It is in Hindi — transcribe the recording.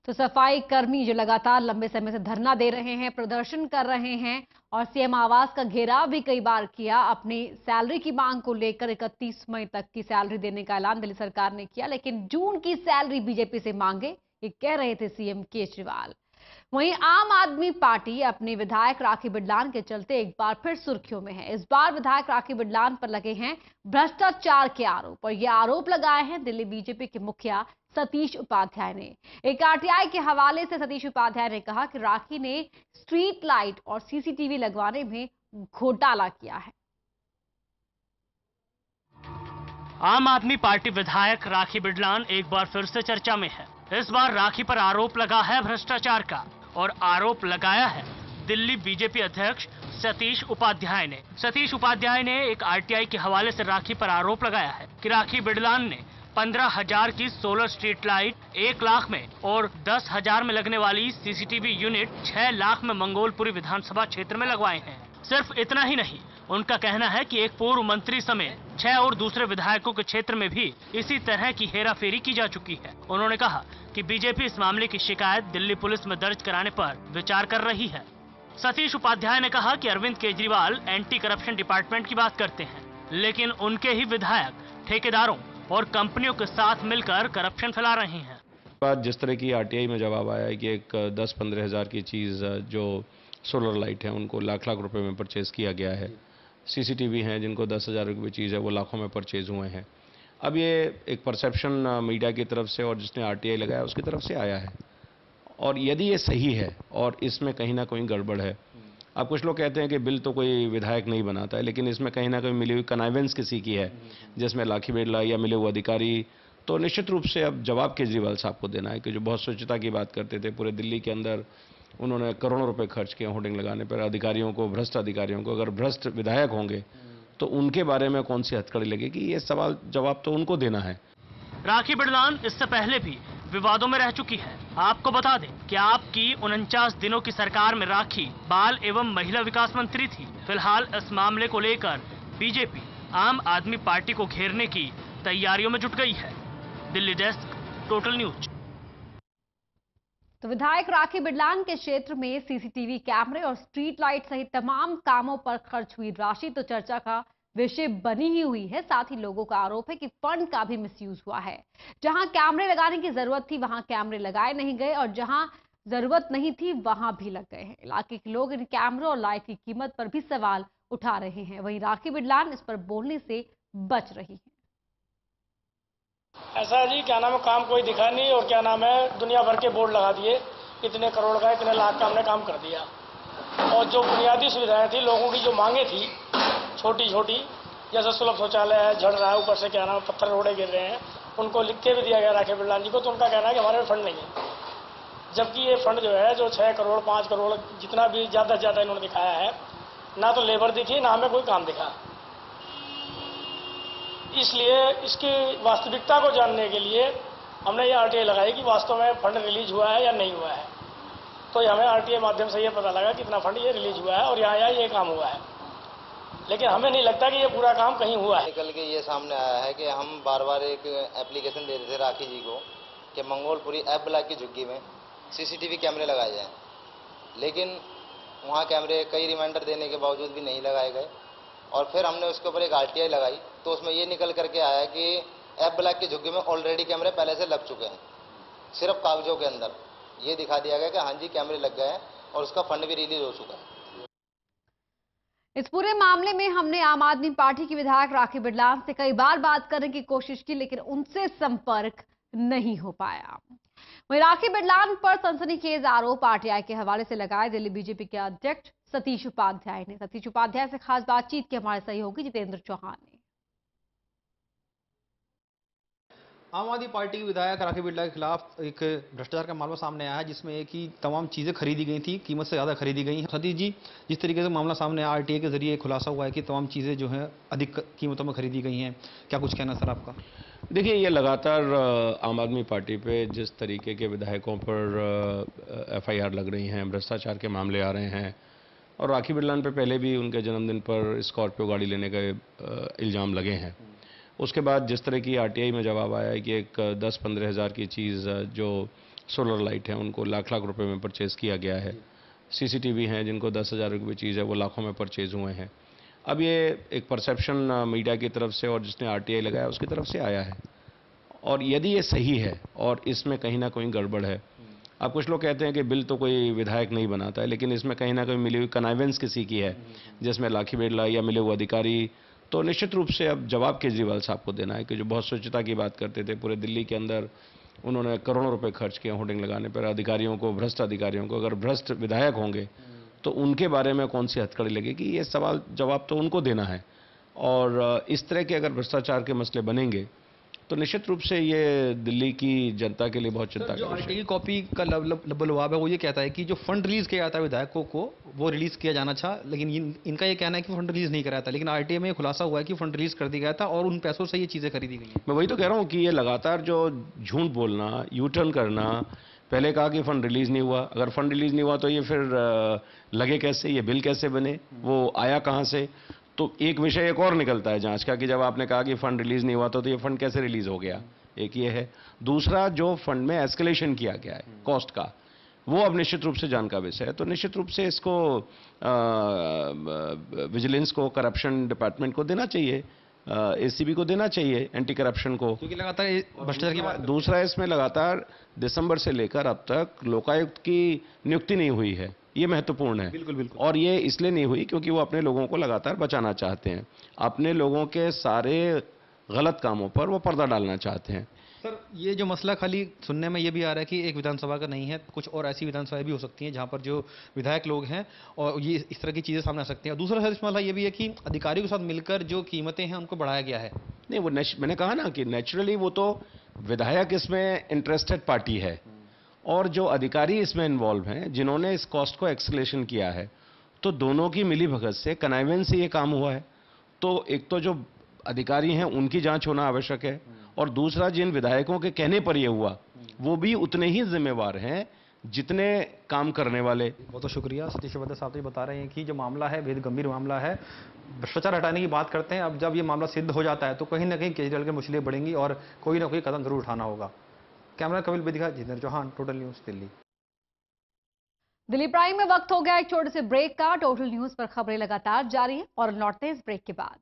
तो सफाई कर्मी जो लगातार लंबे समय से धरना दे रहे हैं, प्रदर्शन कर रहे हैं और सीएम आवास का घेराव भी कई बार किया। अपनी सैलरी की मांग को लेकर 31 मई तक की सैलरी देने का ऐलान दिल्ली सरकार ने किया, लेकिन जून की सैलरी बीजेपी से मांगे, ये कह रहे थे सीएम केजरीवाल। वहीं आम आदमी पार्टी अपने विधायक राखी बिडलान के चलते एक बार फिर सुर्खियों में है। इस बार विधायक राखी बिडलान पर लगे हैं भ्रष्टाचार के आरोप, और ये आरोप लगाए हैं दिल्ली बीजेपी के मुखिया सतीश उपाध्याय ने। एक आरटीआई के हवाले से सतीश उपाध्याय ने कहा कि राखी ने स्ट्रीट लाइट और सीसीटीवी लगवाने में घोटाला किया है। आम आदमी पार्टी विधायक राखी बिडलान एक बार फिर से चर्चा में है। इस बार राखी पर आरोप लगा है भ्रष्टाचार का, और आरोप लगाया है दिल्ली बीजेपी अध्यक्ष सतीश उपाध्याय ने। सतीश उपाध्याय ने एक आरटीआई के हवाले से राखी पर आरोप लगाया है कि राखी बिडलान ने 15,000 की सोलर स्ट्रीट लाइट 1 लाख में और 10,000 में लगने वाली सीसीटीवी यूनिट 6 लाख में मंगोलपुरी विधानसभा क्षेत्र में लगवाए हैं। सिर्फ इतना ही नहीं, उनका कहना है कि एक पूर्व मंत्री समेत 6 और दूसरे विधायकों के क्षेत्र में भी इसी तरह की हेराफेरी की जा चुकी है। उन्होंने कहा कि बीजेपी इस मामले की शिकायत दिल्ली पुलिस में दर्ज कराने पर विचार कर रही है। सतीश उपाध्याय ने कहा कि Arvind Kejriwal anti corruption department की बात करते हैं, लेकिन उनके ही विधायक ठेकेदारों और कंपनियों के साथ मिलकर करप्शन फैला रहे हैं। बात जिस तरह की आरटीआई में जवाब आया है कि एक 10-15 हज़ार की चीज़ जो सोलर लाइट है उनको लाख रुपए में परचेज किया गया है। सीसीटीवी हैं जिनको 10,000 रुपये चीज़ है वो लाखों में परचेज हुए हैं। अब ये एक परसेप्शन मीडिया की तरफ से और जिसने आरटीआई लगाया उसकी तरफ से आया है, और यदि ये सही है और इसमें कहीं ना कहीं गड़बड़ है। अब कुछ लोग कहते हैं कि बिल तो कोई विधायक नहीं बनाता है, लेकिन इसमें कहीं ना कहीं मिली हुई कनाइवेंस किसी की है, जिसमें राखी बिडला या मिले हुए अधिकारी, तो निश्चित रूप से अब जवाब केजरीवाल साहब को देना है कि जो बहुत स्वच्छता की बात करते थे पूरे दिल्ली के अंदर, उन्होंने करोड़ों रुपए खर्च किए होर्डिंग लगाने पर। अधिकारियों को, भ्रष्ट अधिकारियों को, अगर भ्रष्ट विधायक होंगे तो उनके बारे में कौन सी हथकड़ी लगेगी, ये सवाल जवाब तो उनको देना है। राखी बिडलान इससे पहले भी विवादों में रह चुकी है। आपको बता दें कि आपकी 49 दिनों की सरकार में राखी बाल एवं महिला विकास मंत्री थी। फिलहाल इस मामले को लेकर बीजेपी आम आदमी पार्टी को घेरने की तैयारियों में जुट गई है। Delhi desk, total news. तो विधायक राखी बिडलान के क्षेत्र में सीसीटीवी कैमरे और स्ट्रीट लाइट सहित तमाम कामों पर खर्च हुई राशि तो चर्चा का विषय बनी ही हुई है। साथ ही लोगों का आरोप है कि फंड का भी मिसयूज हुआ है। जहां कैमरे लगाने की जरूरत थी वहां कैमरे लगाए नहीं गए, और जहां जरूरत नहीं थी वहां भी लग गए हैं। इलाके के लोग इन कैमरों और लाइट की कीमत पर भी सवाल उठा रहे हैं। वहीं राखी बिडलान इस पर बोलने से बच रही है। ऐसा है जी, क्या नाम है, काम कोई दिखा नहीं, और क्या नाम है, दुनिया भर के बोर्ड लगा दिए, इतने करोड़ का, इतने लाख का हमने काम कर दिया। और जो बुनियादी सुविधाएं थी, लोगों की जो मांगे थी छोटी छोटी, जैसे सुलभ शौचालय है, झड़ रहा है, ऊपर से क्या नाम है पत्थर रोड़े गिर रहे हैं, उनको लिख के भी दिया गया राखी बिडलान जी को, तो उनका कहना है कि हमारे फंड नहीं है। जबकि ये फंड जो है, जो 6 करोड़ 5 करोड़ जितना भी ज़्यादा से ज़्यादा इन्होंने दिखाया है, ना तो लेबर दिखी, ना हमें कोई काम दिखा। इसलिए इसकी वास्तविकता को जानने के लिए हमने ये आरटीआई लगाई कि वास्तव में फंड रिलीज हुआ है या नहीं हुआ है। तो हमें आरटीआई माध्यम से ये पता लगा कि इतना फंड ये रिलीज हुआ है और यहाँ ये काम हुआ है, लेकिन हमें नहीं लगता कि ये पूरा काम कहीं हुआ है। निकल के ये सामने आया है कि हम बार बार एक एप्लीकेशन दे रहे थे राखी जी को कि मंगोलपुरी एप ब्लॉक की झुग्गी में सीसीटीवी कैमरे लगाए जाएँ, लेकिन वहाँ कैमरे कई रिमाइंडर देने के बावजूद भी नहीं लगाए गए। और फिर हमने उसके ऊपर एक आरटीआई लगाई, तो उसमें ये निकल करके आया कि एप ब्लॉक की झुग्गी में ऑलरेडी कैमरे पहले से लग चुके हैं। सिर्फ कागजों के अंदर ये दिखा दिया गया कि हाँ जी कैमरे लग गए हैं और उसका फंड भी रिलीज हो चुका है। इस पूरे मामले में हमने आम आदमी पार्टी की विधायक राखी बिडलान से कई बार बात करने की कोशिश की, लेकिन उनसे संपर्क नहीं हो पाया। वहीं राखी बिडलान पर सनसनीखेज आरोप आरटीआई के हवाले से लगाए दिल्ली बीजेपी के अध्यक्ष सतीश उपाध्याय ने। सतीश उपाध्याय से खास बातचीत की हमारे सहयोगी जितेंद्र चौहान ने। आम आदमी पार्टी के विधायक राखी बिडला के खिलाफ एक भ्रष्टाचार का मामला सामने आया है, जिसमें एक ही तमाम चीजें खरीदी गई थी, कीमत से ज्यादा खरीदी गई हैं। सतीश जी, जिस तरीके से मामला सामने आया, आरटीआई के जरिए खुलासा हुआ है कि तमाम चीजें जो हैं अधिक कीमतों में खरीदी गई हैं, क्या कुछ कहना सर आपका? देखिए, ये लगातार आम आदमी पार्टी पे जिस तरीके के विधायकों पर एफआईआर लग रही हैं, भ्रष्टाचार के मामले आ रहे हैं, और राखी बिडलान पे पहले भी उनके जन्मदिन पर स्कॉर्पियो गाड़ी लेने का इल्ज़ाम लगे हैं। उसके बाद जिस तरह की आरटीआई में जवाब आया है कि एक 10-15 हज़ार की चीज़ जो सोलर लाइट हैं उनको लाख लाख रुपए में परचेज किया गया है। सीसीटीवी हैं जिनको 10,000 रुपये चीज़ है वो लाखों में परचेज हुए हैं। अब ये एक परसेप्शन मीडिया की तरफ से और जिसने आरटीआई लगाया उसकी तरफ से आया है, और यदि ये सही है और इसमें कहीं ना कहीं गड़बड़ है। अब कुछ लोग कहते हैं कि बिल तो कोई विधायक नहीं बनाता है, लेकिन इसमें कहीं ना कहीं मिली हुई कनाइवेंस किसी की है, जिसमें लाखी बिरला या मिले हुए अधिकारी, तो निश्चित रूप से अब जवाब केजरीवाल साहब को देना है कि जो बहुत स्वच्छता की बात करते थे, पूरे दिल्ली के अंदर उन्होंने करोड़ों रुपए खर्च किए होर्डिंग लगाने पर। अधिकारियों को, भ्रष्ट अधिकारियों को, अगर भ्रष्ट विधायक होंगे तो उनके बारे में कौन सी हथकड़ी लगेगी, ये सवाल जवाब तो उनको देना है। और इस तरह के अगर भ्रष्टाचार के मसले बनेंगे तो निश्चित रूप से ये दिल्ली की जनता के लिए बहुत चिंता जो का विषय है। आरटीआई कॉपी का लबलवाब है वो ये कहता है कि जो फंड रिलीज किया जाता है विधायकों को वो रिलीज किया जाना था, लेकिन इनका ये कहना है कि फंड रिलीज नहीं कराया था। लेकिन आरटीआई में खुलासा हुआ है कि फंड रिलीज कर दिया गया था और उन पैसों से ये चीजें खरीदी गई हैं। मैं वही तो कह रहा हूँ कि ये लगातार जो झूठ बोलना, यू टर्न करना, पहले कहा कि फंड रिलीज नहीं हुआ, अगर फंड रिलीज नहीं हुआ तो ये फिर लगे कैसे, ये बिल कैसे बने, वो आया कहाँ से। तो एक विषय एक और निकलता है जांच का कि जब आपने कहा कि फंड रिलीज नहीं हुआ तो ये फंड कैसे रिलीज हो गया, एक ये है। दूसरा, जो फंड में एस्केलेशन किया गया है कॉस्ट का, वो अब निश्चित रूप से जान का विषय है। तो निश्चित रूप से इसको विजिलेंस को, करप्शन डिपार्टमेंट को देना चाहिए, एसीबी को देना चाहिए, एंटी करप्शन को, क्योंकि लगातार भ्रष्टाचार की बात। दूसरा, इसमें लगातार दिसंबर से लेकर अब तक लोकायुक्त की नियुक्ति नहीं हुई है, ये महत्वपूर्ण है। बिल्कुल बिल्कुल। और ये इसलिए नहीं हुई क्योंकि वो अपने लोगों को लगातार बचाना चाहते हैं, अपने लोगों के सारे गलत कामों पर वो पर्दा डालना चाहते हैं। सर, ये जो मसला खाली सुनने में ये भी आ रहा है कि एक विधानसभा का नहीं है, कुछ और ऐसी विधानसभाएं भी हो सकती हैं जहां पर जो विधायक लोग हैं और ये इस तरह की चीजें सामने आ सकती हैं। दूसरा सर, इस मसला ये भी है कि अधिकारियों के साथ मिलकर जो कीमतें हैं उनको बढ़ाया गया है। नहीं, वो मैंने कहा ना कि नेचुरली वो तो विधायक इसमें इंटरेस्टेड पार्टी है, और जो अधिकारी इसमें इन्वॉल्व हैं जिन्होंने इस कॉस्ट को एक्सलेशन किया है, तो दोनों की मिली भगत से, कनाइवेंस से ये काम हुआ है। तो एक तो जो अधिकारी हैं उनकी जांच होना आवश्यक है, और दूसरा जिन विधायकों के कहने पर ये हुआ वो भी उतने ही जिम्मेवार हैं जितने काम करने वाले। बहुत बहुत शुक्रिया। सतीश शिवदत्त साहब तो ये बता रहे हैं कि जो मामला है बेहद गंभीर मामला है, भ्रष्टाचार हटाने की बात करते हैं। अब जब ये मामला सिद्ध हो जाता है तो कहीं ना कहीं केजरीवाल की मुश्किलें बढ़ेंगी और कोई ना कोई कदम जरूर उठाना होगा। Camera Kapil Bedika, Jitendra Chauhan, total news, Delhi. Delhi prime में वक्त हो गया एक छोटे से ब्रेक का। टोटल न्यूज पर खबरें लगातार जारी है और लौटते हैं इस ब्रेक के बाद।